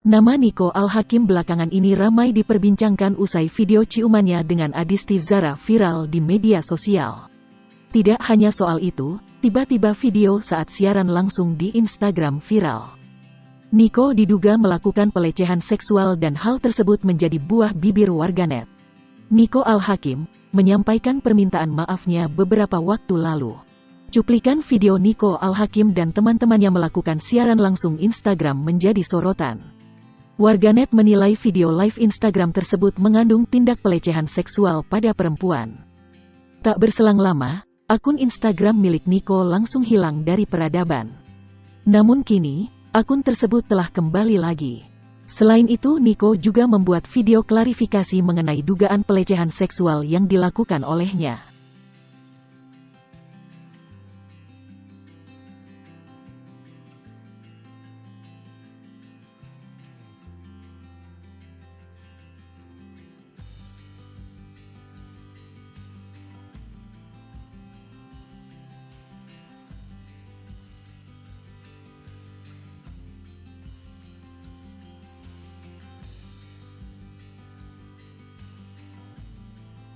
Nama Nico Al-Hakim belakangan ini ramai diperbincangkan usai video ciumannya dengan Adisti Zara viral di media sosial. Tidak hanya soal itu, tiba-tiba video saat siaran langsung di Instagram viral. Nico diduga melakukan pelecehan seksual dan hal tersebut menjadi buah bibir warganet. Nico Al-Hakim menyampaikan permintaan maafnya beberapa waktu lalu. Cuplikan video Nico Al-Hakim dan teman-temannya melakukan siaran langsung Instagram menjadi sorotan. Warganet menilai video live Instagram tersebut mengandung tindak pelecehan seksual pada perempuan. Tak berselang lama, akun Instagram milik Nico langsung hilang dari peradaban. Namun kini, akun tersebut telah kembali lagi. Selain itu, Nico juga membuat video klarifikasi mengenai dugaan pelecehan seksual yang dilakukan olehnya.